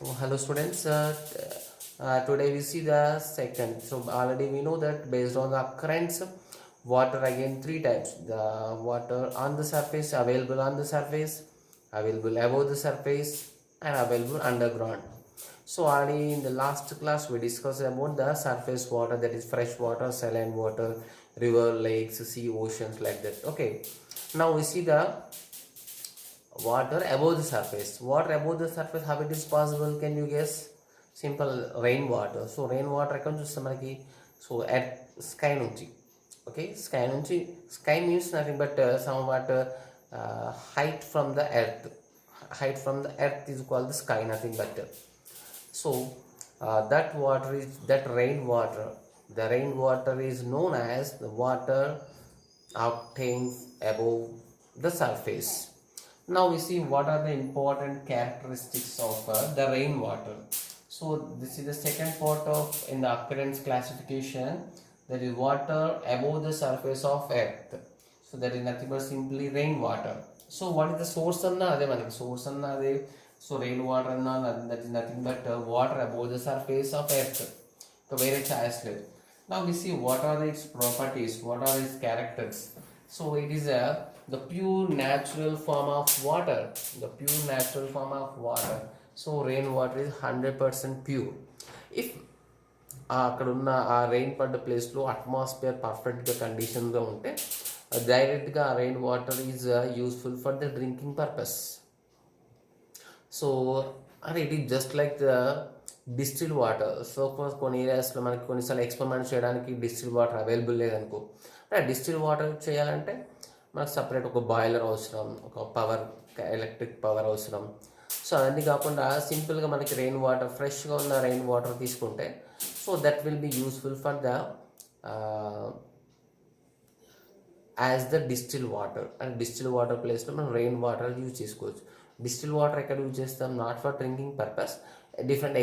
So hello students, today we see the second. So already we know that based on the occurrence, water again three types. The water on the surface, available on the surface, available above the surface, and available underground. So already in the last class we discussed about the surface water, that is fresh water, saline water, river, lakes, sea, oceans, like that. Okay. Now we see the water above the surface. Water above the surface, how it is possible? Can you guess? Simple, rainwater. So rainwater ఎక్కడ చూస్తాం మనకి? So at sky నుంచి, okay, sky నుంచి, sky means nothing but somewhat height from the earth. Height from the earth is called the sky, nothing but so that water is, that rainwater, the rainwater is known as the water obtained above the surface. Now we see what are the important characteristics of the rainwater. So this is the second part of in the occurrence classification, that is water above the surface of earth. So that is nothing but simply rainwater. So what is the source anna ade manaki source anna ade. So rainwater anna that is nothing but water above the surface of earth. So very choice. Now we see what are its properties, what are its characters. So it is the pure natural form of water, the pure natural form of water. So rainwater is 100% pure. If అక్కడ ఉన్న ఆ rain పడ్డ ప్లేస్లో atmosphere పర్ఫెక్ట్గా కండిషన్గా ఉంటే డైరెక్ట్గా ఆ rain water is useful for the drinking purpose. So and it is just like the distil water. So కొన్ని ఏరియాస్లో మనకి కొన్నిసార్లు ఎక్స్పెరిమెంట్ చేయడానికి డిస్టిల్ వాటర్ అవైలబుల్ లేదనుకో, డిస్టిల్ వాటర్ చేయాలంటే మనకు సపరేట్ ఒక బాయిలర్ అవసరం, ఒక పవర్, ఎలక్ట్రిక్ పవర్ అవసరం. సో అవన్నీ కాకుండా సింపుల్గా మనకి రెయిన్ వాటర్, ఫ్రెష్గా ఉన్న రెయిన్ వాటర్ తీసుకుంటే so that will be useful for the as the distil water. And distil water ప్లేస్లో మనం రెయిన్ వాటర్ యూజ్ చేసుకోవచ్చు. డిస్టిల్ వాటర్ ఎక్కడ యూజ్ చేస్తాం? Not for drinking purpose, different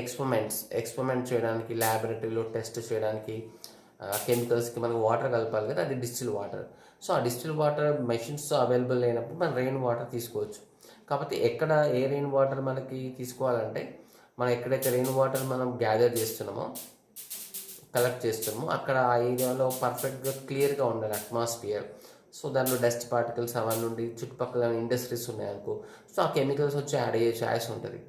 experiment చేయడానికి, ల్యాబొరేటరీలో టెస్ట్ చేయడానికి, కెమికల్స్కి మనకు వాటర్ కలపాలి కదా, అది డిస్టిల్ వాటర్. సో ఆ డిస్టిల్ వాటర్ మెషిన్స్ అవైలబుల్ అయినప్పుడు మనం రెయిన్ వాటర్ తీసుకోవచ్చు. కాకపోతే ఎక్కడ ఏ రెయిన్ వాటర్ మనకి తీసుకోవాలంటే, మనం ఎక్కడైతే రెయిన్ వాటర్ మనం గ్యాదర్ చేస్తున్నామో, కలెక్ట్ చేస్తున్నామో, అక్కడ ఆ ఏరియాలో పర్ఫెక్ట్గా క్లియర్గా ఉండాలి అట్మాస్ఫియర్. సో దానిలో డస్ట్ పార్టికల్స్ అవన్నీ నుండి, చుట్టుపక్కల ఇండస్ట్రీస్ ఉన్నాయనుకో, సో ఆ కెమికల్స్ వచ్చి యాడ్ అయ్యే ఛాయిస్ ఉంటుంది.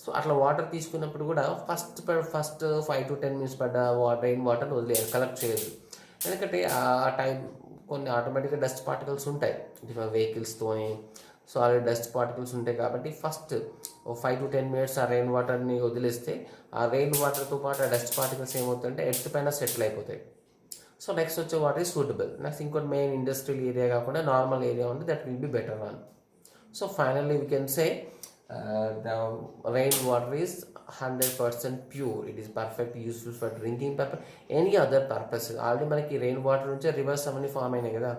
సో అట్లా వాటర్ తీసుకున్నప్పుడు కూడా ఫస్ట్ 5 to 10 minutes పడ్డ రెయిన్ వాటర్ వదిలేయాలి, కలెక్ట్ చేయదు. ఎందుకంటే ఆ టైం కొన్ని ఆటోమేటిక్గా డస్ట్ పార్టికల్స్ ఉంటాయి వెహికల్స్తోని. సో ఆల్రెడీ డస్ట్ పార్టికల్స్ ఉంటాయి కాబట్టి ఫస్ట్ 5 to 10 minutes ఆ రెయిన్ వాటర్ని వదిలేస్తే ఆ రెయిన్ వాటర్తో పాటు ఆ డస్ట్ పార్టికల్స్ ఏమవుతుందంటే ఎర్త్ పైన సెటిల్ అయిపోతాయి. సో నెక్స్ట్ వచ్చే వాటర్ ఈజ్ సూటబుల్. నెక్స్ట్ ఇంకోటి మెయిన్ ఇండస్ట్రియల్ ఏరియా కాకుండా నార్మల్ ఏరియా ఉంటే that will be better one. So finally we can say the rainwater is 100% pure. It is perfectly useful for drinking purpose, any other purposes. Already మనకి rain water నుంచే reverse అవన్నీ form అయినాయి కదా.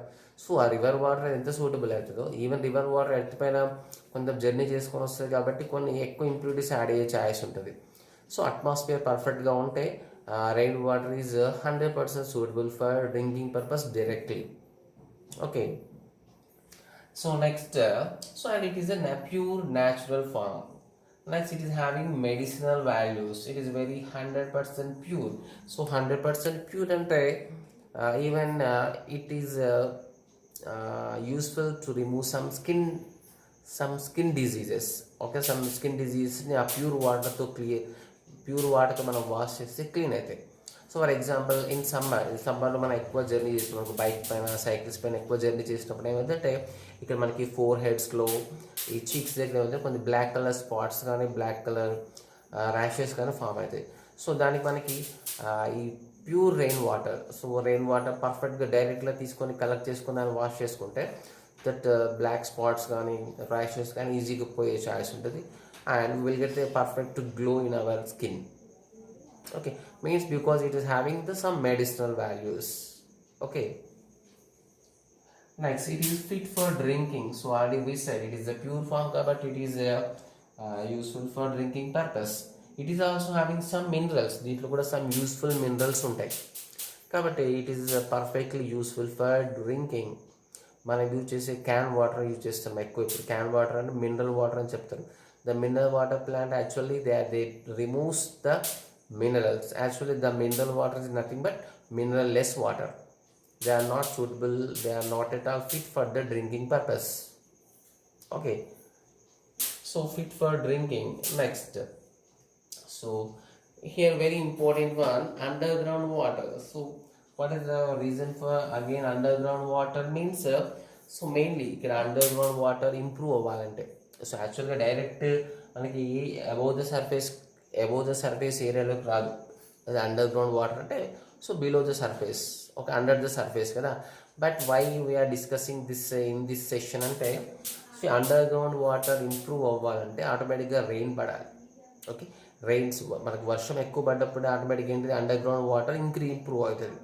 So ఆ river water ఎంత suitable అవుతుందో, even river water earth పైన కొంత జర్నీ చేసుకొని వస్తుంది కాబట్టి కొన్ని ఎక్కువ ఇంప్యూరిటీస్ యాడ్ అయ్యే ఛాయిస్ ఉంటుంది. సో అట్మాస్ఫియర్ పర్ఫెక్ట్గా ఉంటే rain water is 100% suitable for drinking purpose directly. Okay. So next, so and it is a pure natural form. Next, it is having medicinal values. It is very 100% pure. So 100% pure ante even it is useful to remove some skin diseases. Okay, some skin diseases ni a pure water to clear, pure water to మనం wash చేస్తే clean అవుతాయి. So for example in సమ్మర్లో మనం ఎక్కువ journey చేసినప్పుడు, bike పైన, cycles పైన ఎక్కువ జర్నీ చేసినప్పుడు ఏమైందంటే ఇక్కడ మనకి ఫోర్ హెడ్స్లో, ఈ చీక్స్ దగ్గర ఏమైతే కొన్ని బ్లాక్ కలర్ స్పాట్స్ కానీ, బ్లాక్ కలర్ ర్యాషెస్ కానీ ఫామ్ అవుతాయి. సో దానికి మనకి ఈ pure rain water, so rain water పర్ఫెక్ట్గా డైరెక్ట్గా తీసుకొని కలెక్ట్ చేసుకొని దాన్ని వాష్ చేసుకుంటే దట్ బ్లాక్ స్పాట్స్ కానీ, ర్యాషెస్ కానీ ఈజీగా పోయే ఛాయిస్ ఉంటుంది. And will get a perfect glow in our skin. Okay, means because it is having some medicinal values. Okay, next, it is fit for drinking. So already we said it is a pure form, but it is useful for drinking purpose. It is also having some minerals. దీంట్లో కూడా some useful minerals ఉంటాయి కాబట్టి it is perfectly useful for drinking. మనం use చేసే can water use చేస్తాం ఎక్కువ. ఇప్పుడు can water అంటే మినరల్ వాటర్ అని చెప్తారు. The mineral water plant actually they removes the minerals. Actually, the mineral water is nothing but mineral less water. They are not suitable. They are not at all fit for the drinking purpose. Okay, so fit for drinking. Next, so here very important one, underground water. So what is the reason for again underground water means so mainly ఇక్కడ under water improve అవ్వాలంటే so యాక్చువల్గా direct మనకి above the surface ఏరియాలోకి రాదు. అది under ground water అంటే so below the surface, ఒక under the surface కదా. But why we are discussing this in this session అంటే so under ground water improve అవ్వాలంటే ఆటోమేటిక్గా రెయిన్ పడాలి. ఓకే, రెయిన్స్ మనకు వర్షం ఎక్కువ పడ్డప్పుడు ఆటోమేటిక్గా ఏంటిది అండర్ గ్రౌండ్ వాటర్ ఇంప్రూవ్ అవుతుంది.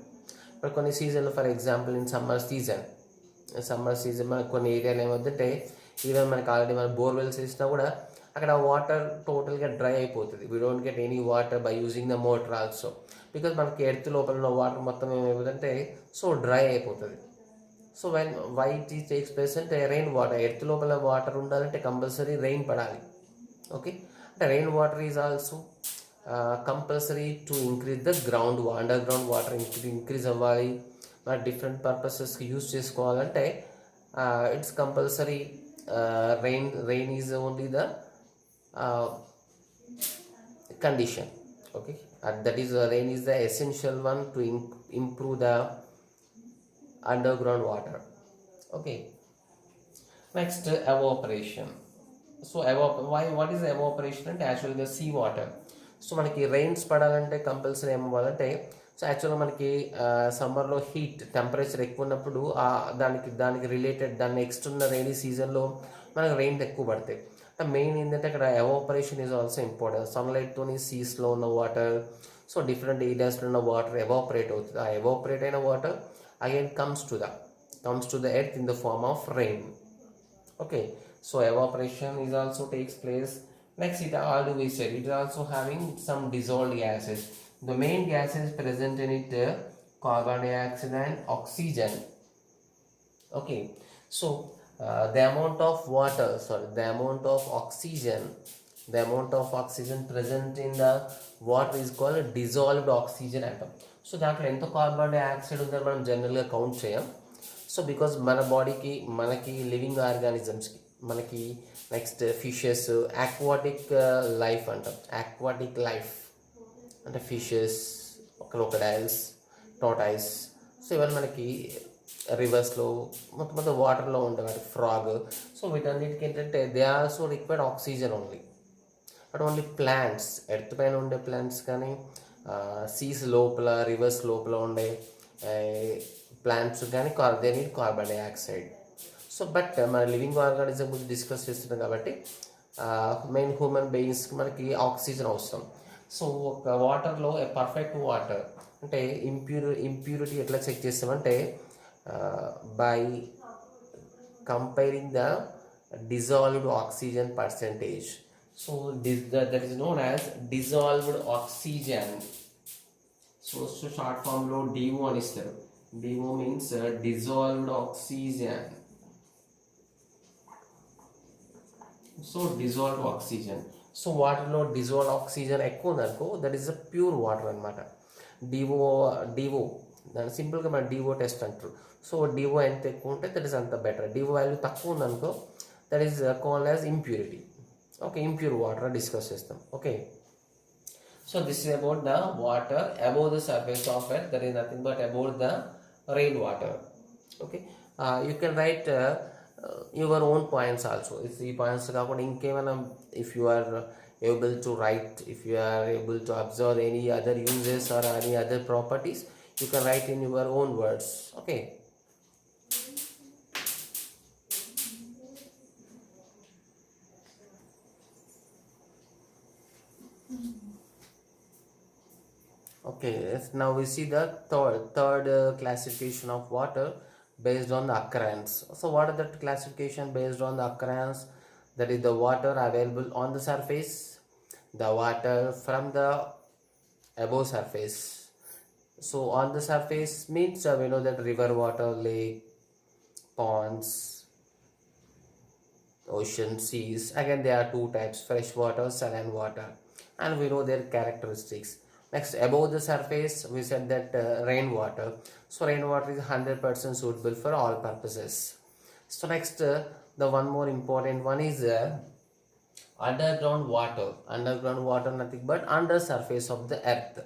ఇప్పుడు కొన్ని సీజన్లు for example in summer season మనకు కొన్ని ఏరియాలు ఏమవుతుంటే ఈవెన్ మనకి ఆల్రెడీ మన బోర్వెల్స్ వేసినా కూడా అక్కడ వాటర్ టోటల్గా డ్రై అయిపోతుంది. We don't get any water by using the motor also, because మనకి ఎర్త్ లోపల ఉన్న వాటర్ మొత్తం ఏమైపోతుందంటే సో డ్రై అయిపోతుంది. So why it takes place అంటే రెయిన్ వాటర్, ఎర్త్ లోపల వాటర్ ఉండాలంటే కంపల్సరీ రెయిన్ పడాలి. ఓకే, అంటే rain water is also compulsory to increase the under ground water increase అవ్వాలి. మన డిఫరెంట్ పర్పసెస్కి యూజ్ చేసుకోవాలంటే it's compulsory rain is only the condition. Okay, that is rain is the essential one to improve the underground water. Okay, next evaporation. So what is evaporation అంటే యాక్చువల్గా sea water. So మనకి rains పడాలంటే compulsory ఏమవ్వాలంటే so యాక్చువల్గా మనకి సమ్మర్లో heat temperature ఎక్కువ ఉన్నప్పుడు దానికి రిలేటెడ్ దాన్ని నెక్స్ట్ ఉన్న రైనీ సీజన్లో మనకు రెయిన్ ఎక్కువ పడతాయి. మెయిన్ ఏంటంటే ఇక్కడ ఎవాపరేషన్ ఈజ్ ఆల్సో ఇంపార్టెంట్. సన్లైట్తోని సీస్లో ఉన్న వాటర్ సో డిఫరెంట్ ఏరియాస్లో ఉన్న వాటర్ ఎవాపరేట్ అవుతుంది. ఆ ఎవాపరేట్ అయిన water again comes to the earth in the form of rain. Okay, so evaporation is also takes place. Next it already we said it is also having some dissolved gases. The main gases present in it carbon dioxide and oxygen. Okay, so the amount of oxygen present in the water is called dissolved oxygen atom. So దాంట్లో ఎంత carbon dioxide ఉందని మనం జనరల్గా count చేయం. So because మన బాడీకి మనకి living ఆర్గానిజమ్స్కి మనకి నెక్స్ట్ ఫిషెస్ ఆక్వాటిక్ లైఫ్ అంటాం. ఆక్వాటిక్ లైఫ్ అంటే ఫిషెస్, క్రోకడైల్స్, టోటైస్, సో ఇవన్నీ మనకి రివర్స్లో మొత్తం వాటర్లో ఉండేవాటి ఫ్రాగ్. సో వీటన్నిటికి ఏంటంటే they also required oxygen only. But only plants, earth పైన ఉండే ప్లాంట్స్ కానీ సీస్ లోపల రివర్స్ లోపల ఉండే ప్లాంట్స్ కానీ they need carbon dioxide. So but మన లివింగ్ ఆర్గానిజం గురించి డిస్కస్ చేస్తున్నాం కాబట్టి మెయిన్ హ్యూమన్ బీయింగ్స్కి మనకి ఆక్సిజన్ అవసరం. సో ఒక వాటర్లో పర్ఫెక్ట్ వాటర్ అంటే ఇంప్యూరిటీ ఎట్లా చెక్ చేస్తామంటే by comparing the dissolved oxygen percentage. So that is known as dissolved oxygen. So short form lo DO అని ఇస్తారు. DO means dissolved oxygen. So dissolved oxygen. So వాటర్లో dissolved oxygen ఎక్కువ ఉందనుకో that is a pure water అనమాట. డివో దాన్ని సింపుల్గా మన డివో test అంటారు. సో డివో ఎంత ఎక్కువ ఉంటే దట్ ఈస్ అంత బెటర్. డివో వాల్యూ తక్కువ ఉందనుకో that is called as impurity. Okay, impure water discuss చేస్తాం. Okay, so this is about the water above the surface of earth. That is nothing but about the rain water. Okay, you can write your own points also. ఈ points కాకుండా ఇంకేమైనా if you are able to write, if you are able to observe any other uses or any other properties, you can write in your own words. Okay, okay, now we see the third classification of water based on the occurrence. So what is that classification based on the occurrence? That is the water available on the surface, the water from the above surface. So on the surface means we know that river water, lake, ponds, ocean, seas. Again, there are two types: fresh water, saline water, and we know their characteristics. Next, above the surface, we said that rainwater. So rainwater is 100% suitable for all purposes. So next, the one more important one is underground water. Underground water, nothing but under surface of the earth.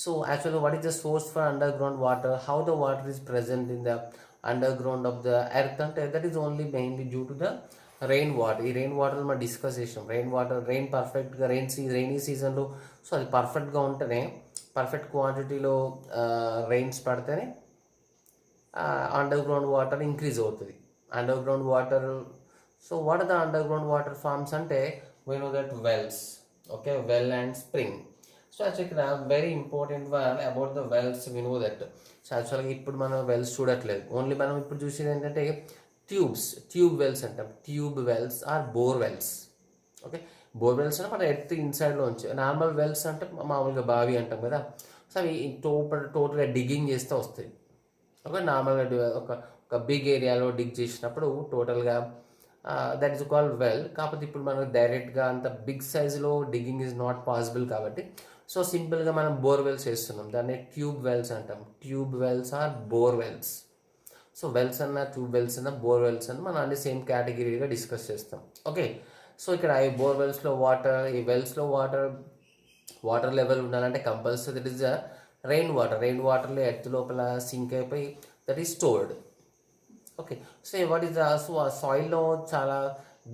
So actually, what is the source for underground water? How the water is present in the underground of the earth? And that is only mainly due to the rain water. ఈ rain water మనం discuss చేసాం. Rain పర్ఫెక్ట్గా rainy సీజన్లో so అది పర్ఫెక్ట్గా ఉంటేనే, perfect క్వాంటిటీలో rains పడితేనే అండర్ గ్రౌండ్ వాటర్ ఇంక్రీజ్ అవుతుంది. Under ground water, so what are the under ground water forms అంటే we know that wells. Okay, well and spring. So actual ఇక్కడ very important one about the wells we know that. So యాక్చువల్గా ఇప్పుడు మనం wells చూడట్లేదు, only మనం ఇప్పుడు చూసేది ఏంటంటే ట్యూబ్ వెల్స్ అంటాం. Tube wells are bore wells. Okay, bore wells అంటే మన ఎర్త్ ఇన్సైడ్లో ఉంచి, నార్మల్ వెల్స్ అంటే మామూలుగా బావి అంటాం కదా. సో అవి టోటల్గా డిగ్గింగ్ చేస్తే వస్తాయి. ఓకే, నార్మల్గా ఒక బిగ్ ఏరియాలో డిగ్ చేసినప్పుడు టోటల్గా దట్ ఈస్ కాల్డ్ వెల్. కాకపోతే ఇప్పుడు మనకు డైరెక్ట్గా అంత బిగ్ సైజులో డిగ్గింగ్ ఈజ్ నాట్ పాసిబుల్ కాబట్టి సో సింపుల్గా మనం బోర్ వెల్స్ వేస్తున్నాం. దాన్ని ట్యూబ్ వెల్స్ అంటాం. Tube wells are bore wells. So wells అన్న, ట్యూబ్ వెల్స్ అన్న, బోర్ వెల్స్ అన్న మనం అన్ని సేమ్ కేటగిరీగా డిస్కస్ చేస్తాం. ఓకే, సో ఇక్కడ ఈ బోర్ వెల్స్లో వాటర్, ఈ వెల్స్లో వాటర్ లెవెల్ ఉండాలంటే కంపల్సరీ దట్ ఈస్ రెయిన్ వాటర్లో ఎర్త్ లోపల సింక్ అయిపోయి that is stored. Okay, so what is so ఆ సాయిల్లో చాలా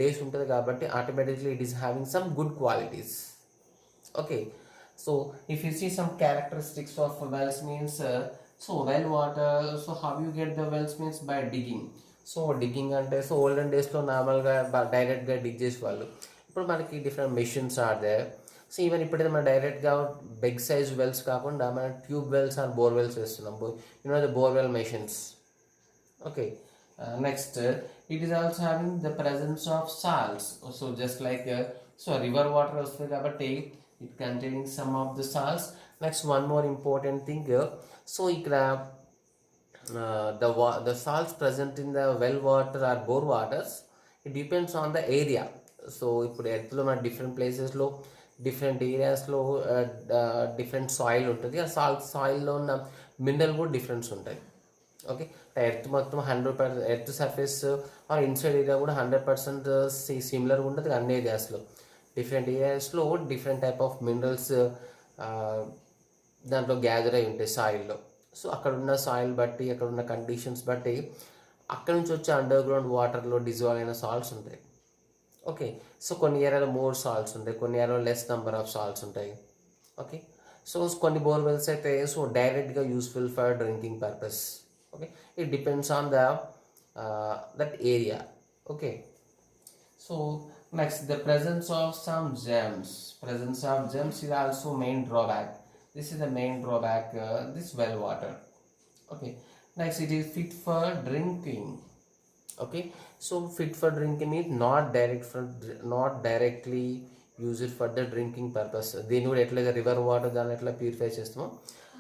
డేస్ ఉంటుంది కాబట్టి automatically it is having some good qualities. Okay, so if you see some characteristics of wells means so well water. So how you get the wells means by digging. So digging అంటే so olden డేస్లో నార్మల్గా డైరెక్ట్గా dig చేసేవాళ్ళు. ఇప్పుడు మనకి different machines are there. So even ఇప్పుడైతే మనం డైరెక్ట్గా బిగ్ సైజ్ వెల్స్ కాకుండా మనం tube wells are bore wells వేస్తున్నాం. The borewell machines. Okay, next it is also having the presence of salts. So just like so river water వస్తుంది కాబట్టి it containing some of the salts. Next one more important thing. So ఇక్కడ the salts present in the well water or bore waters, it depends on the area. So ఇప్పుడు ఎర్త్లో మన different ప్లేసెస్లో, different ఏరియాస్లో different soil ఉంటుంది. ఆ సాయిల్లో ఉన్న mineral కూడా difference ఉంటాయి. ఓకే, ఎర్త్ మొత్తం 100% earth surface or inside area కూడా 100% సిమిలర్గా ఉంటుంది అన్ని ఏరియాస్లో. డిఫరెంట్ ఏరియాస్లో డిఫరెంట్ టైప్ ఆఫ్ మినరల్స్ దాంట్లో గ్యాదర్ అయి ఉంటాయి సాయిల్లో. సో అక్కడ ఉన్న సాయిల్ బట్టి, అక్కడ ఉన్న కండిషన్స్ బట్టి అక్కడ నుంచి వచ్చే అండర్ గ్రౌండ్ వాటర్లో డిజాల్వ్ అయిన సాల్ట్స్ ఉంటాయి. ఓకే, సో కొన్ని ఏరియాలో మోర్ సాల్ట్స్ ఉంటాయి, కొన్ని ఏరియాలో లెస్ నెంబర్ ఆఫ్ సాల్ట్స్ ఉంటాయి. ఓకే, సో కొన్ని బోర్వెల్స్ అయితే సో డైరెక్ట్గా useful for drinking purpose. Okay, it depends on that area. Okay, so next the presence of some gems is also main drawback. This is the main drawback, this well water. Okay, next it is fit for drinking. Okay, so fit for drinking means not directly use it for the drinking purpose. దీన్ని కూడా ఎట్లా river water దాన్ని ఎట్లా purify చేస్తామో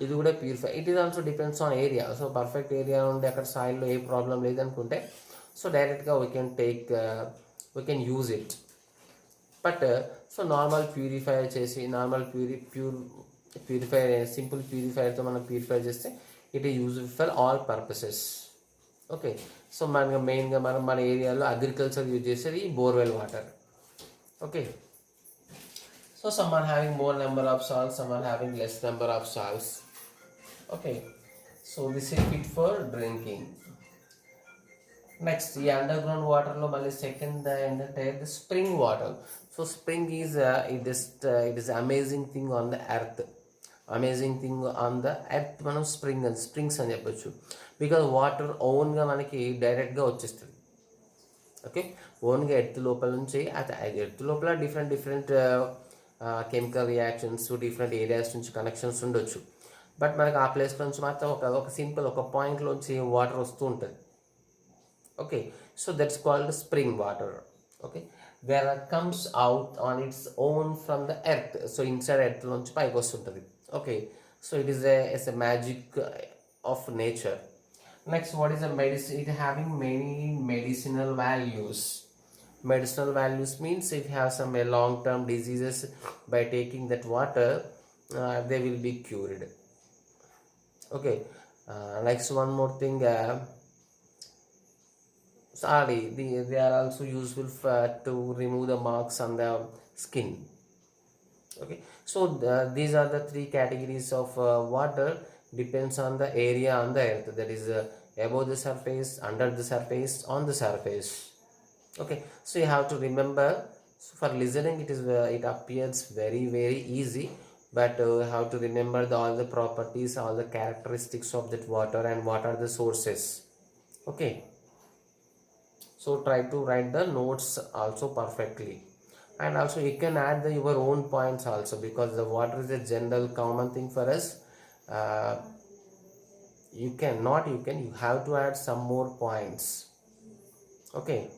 ఇది కూడా purify. It is also depends on area. So perfect area ఉండి అక్కడ సాయిల్లో ఏ ప్రాబ్లం లేదనుకుంటే సో డైరెక్ట్గా we can use it. But so normal purify చేసి ప్యూరిఫై సింపుల్ ప్యూరిఫైర్తో మనం ప్యూరిఫై చేస్తే it is useful for all purposes. Okay, so మెయిన్గా మనం మన ఏరియాలో అగ్రికల్చర్ యూజ్ చేసేది borewell water. Okay, so some are having more number of salts, some are having less number of salts. Okay, so this is fit for drinking. Next ఈ under ground వాటర్లో మళ్ళీ second ఏంటంటే the spring water. So spring is it is amazing thing on the earth. మనం springs అని చెప్పొచ్చు. Because water ఓన్గా మనకి డైరెక్ట్గా వచ్చేస్తుంది. ఓకే, ఓన్గా ఎర్త్ లోపల నుంచి ఎర్త్ లోపల different chemical reactions different areas నుంచి కనెక్షన్స్ ఉండొచ్చు. బట్ మనకి ఆ ప్లేస్లో నుంచి మాత్రం ఒక సింపుల్ ఒక పాయింట్లోంచి వాటర్ వస్తూ ఉంటుంది. Okay, so that's called spring water. Okay, where comes out on its own from the earth. So inside earth నుంచి పైకి వస్తుంటుంది. Okay, so it is a magic of nature. Next what is the medicine? It having many medicinal values. Medicinal values means if you have some long term diseases, by taking that water they will be cured. Okay. Next, one more thing, sorry, they are also useful to remove the marks on the skin. Okay, so these are the three categories of water, depends on the area on the earth, that is above the surface, under the surface, on the surface. Okay, so you have to remember. So for listening it is it appears very easy, but you have to remember all the properties, all the characteristics of that water and what are the sources. Okay, so try to write the notes also perfectly, and also you can add your own points also, because the water is a general common thing for us. uh, you have to add some more points. Okay.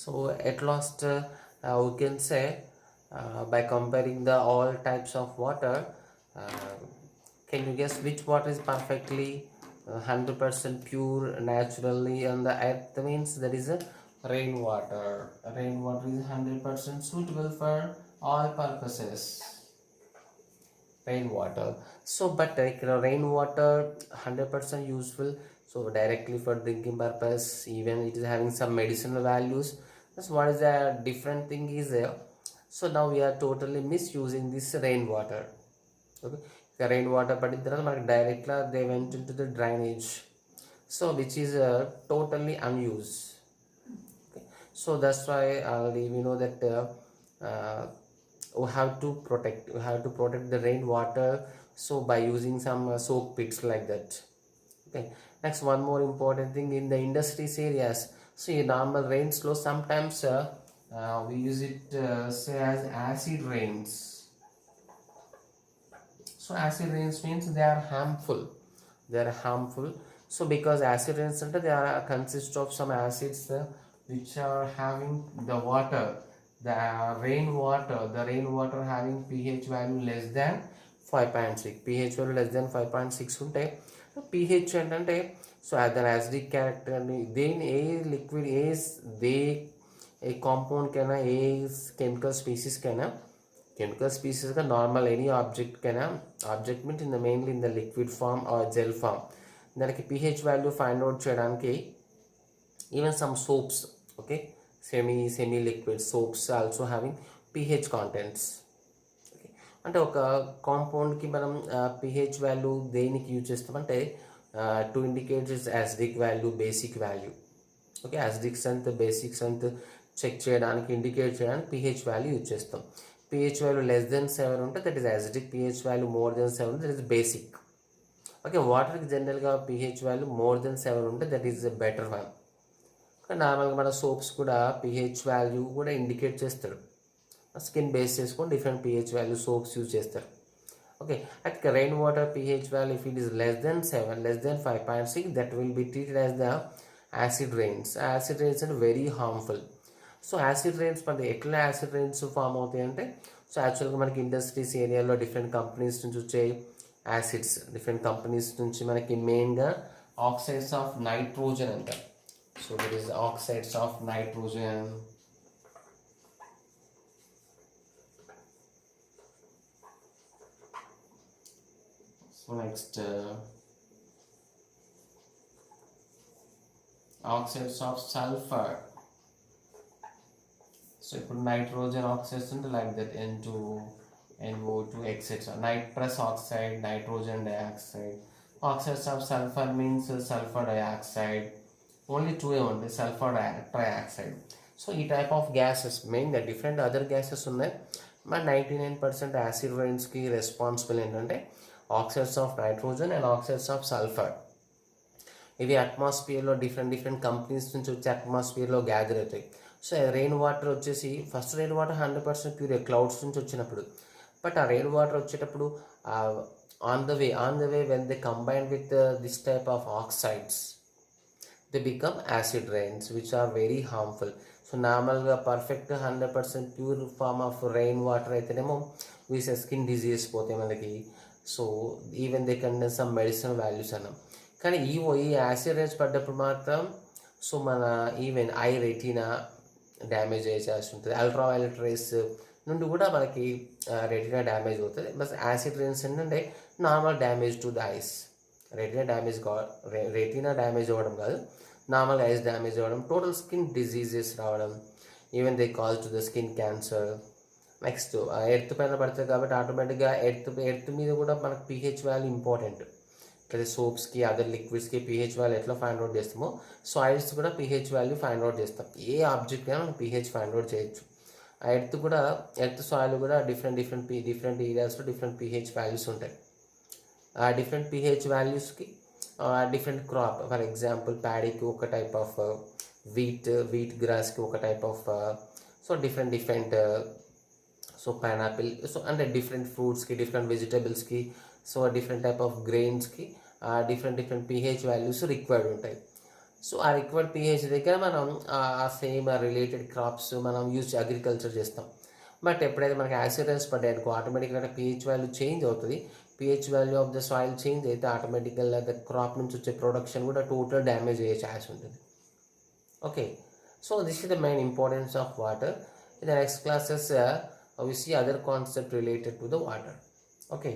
So at last, we can say, by comparing the all types of water, uh, can you guess which water is perfectly 100% pure naturally on the earth? Means there is a rainwater. Rainwater is 100% suitable for all purposes. Rainwater. So but rainwater 100% useful, so directly for drinking purpose, even it is having some medicinal values. That's what is a different thing is there. So now we are totally misusing this rainwater. Okay, the rainwater particular directly they went into the drainage, so which is totally unused. Okay. So that's why we know that we have to protect the rainwater, so by using some soak pits like that. Okay. Next, one more important thing in the industries areas, see normal rain flow sometimes we use it say as acid rains. So acid rains means they are harmful, they are harmful. So because acid rains they are consist of some acids which are having the water, the rainwater having pH value less than 5.6, pH value less than 5.6 ఉంటే pH ఏంటంటే so other acidic character అని దేని ఏ liquid ఏ compound కైనా ఏ chemical species కైనా chemical species का normal any object కైనా object means in the mainly in the liquid form or gel form దానికి pH వాల్యూ ఫైండ్ అవుట్ చేయడానికి even some soaps, okay, semi liquid soaps also having pH contents. Okay, అంటే ఒక కాంపౌండ్కి మనం pH value దేనికి use చేస్తామంటే to indicate is acidic value, basic value. Okay, acidic strength, basic strength check చేయడానికి, indicate చేయడానికి pH value use చేస్తాం. pH value less than 7 ఉంటే that is acidic, pH value more than 7 that is basic. Okay, వాటర్కి జనరల్గా pH value more than 7 ఉంటే that is better one. నార్మల్గా మన soaps కూడా pH వాల్యూ కూడా ఇండికేట్ చేస్తారు. స్కిన్ బేస్ చేసుకొని different pH value soaps use చేస్తారు. Okay, at rain water pH value if it is less than 7, less than 5.6, that will be treated as the acid rains. Acid rains are very harmful. So acid rains మనకి ఎట్లా acid rains form అవుతాయి అంటే, so యాక్చువల్గా మనకి industries ఏరియాలో different companies నుంచి వచ్చే acids, different companies నుంచి మనకి మెయిన్గా ఆక్సైడ్స్ ఆఫ్ నైట్రోజన్ అంటారు. So that is oxides of nitrogen. So next, oxides of sulfur. So ఇప్పుడు nitrogen oxides ఉంటే like that N2, NO2, etc. Nitrous oxide, nitrogen dioxide. Oxides of sulfur means sulfur dioxide. Only two only sulfur trioxide. So ఈ type of gases మెయిన్గా different other gases ఉన్నాయి. మరి 99% acid రైన్స్కి responsible ఏంటంటే oxides of nitrogen and oxides of sulphur. ఇవి అట్మాస్ఫియర్లో different companies నుంచి వచ్చి అట్మాస్ఫియర్లో గ్యాదర్ అవుతాయి. సో రెయిన్ వాటర్ వచ్చేసి first rain water 100% pure clouds నుంచి వచ్చినప్పుడు, బట్ ఆ రెయిన్ వాటర్ వచ్చేటప్పుడు on the way when they combine with this type of oxides they become acid rains which are very harmful. So నార్మల్గా perfect 100% pure form of rain water అయితేనేమో వీసే skin diseases పోతాయి మనకి. So even they contain some medicinal values అన్నాం. కానీ ఈ acid rains పడ్డప్పుడు మాత్రం సో మన ఈవెన్ ఐ రెటీనా డ్యామేజ్ అయ్యే ఛాన్స్ ఉంటుంది. అల్ట్రావైలెట్ రేస్ నుండి కూడా మనకి రెటీనా డ్యామేజ్ అవుతుంది. బట్ యాసిడ్ రైన్స్ ఏంటంటే normal damage to the eyes. Retina damage అవ్వడం కాదు, నార్మల్ ఐస్ డ్యామేజ్ అవ్వడం, టోటల్ స్కిన్ డిజీజెస్ రావడం, even they call to the skin cancer. Next earth పైన పడుతుంది కాబట్టి ఆటోమేటిక్గా ఎర్త్ మీద కూడా మనకు pH వాల్యూ ఇంపార్టెంట్. లేదా సోప్స్కి అదర్ లిక్విడ్స్కి pH వాల్యూ ఎట్లా ఫైండ్ అవుట్ చేస్తామో సాయిల్స్ కూడా pH వాల్యూ ఫైండ్ అవుట్ చేస్తాం. ఏ ఆబ్జెక్ట్ అయినా మనం pH ఫైండ్ అవుట్ చేయొచ్చు. ఆ ఎర్త్ సాయిల్ కూడా డిఫరెంట్ ఏరియాస్లో డిఫరెంట్ pH వాల్యూస్ ఉంటాయి. ఆ డిఫరెంట్ pH వాల్యూస్కి డిఫరెంట్ క్రాప్, ఫర్ ఎగ్జాంపుల్ ప్యాడీకి ఒక టైప్ ఆఫ్ వీట్ గ్రాస్కి ఒక type of so different so pineapple, so అంటే డిఫరెంట్ ఫ్రూట్స్కి డిఫరెంట్ వెజిటబుల్స్కి సో డిఫరెంట్ టైప్ ఆఫ్ గ్రెయిన్స్కి డిఫరెంట్ pH వాల్యూస్ రిక్వైర్డ్ ఉంటాయి. సో ఆ రిక్వైర్డ్ pH దగ్గర మనం ఆ సేమ్ రిలేటెడ్ క్రాప్స్ మనం అగ్రికల్చర్ చేస్తాం. బట్ ఎప్పుడైతే మనకి యాసిడ్ రైన్స్ పడ్డాయి అనుకో ఆటోమేటిక్గా pH వాల్యూ చేంజ్ అవుతుంది. pH value of the soil change అయితే ఆటోమేటిక్గా ద క్రాప్ నుంచి వచ్చే ప్రొడక్షన్ కూడా టోటల్ డ్యామేజ్ అయ్యే ఛాన్స్ ఉంటుంది. Okay, so this is the main importance of water. In the next classes we see other concept related to the water. Okay.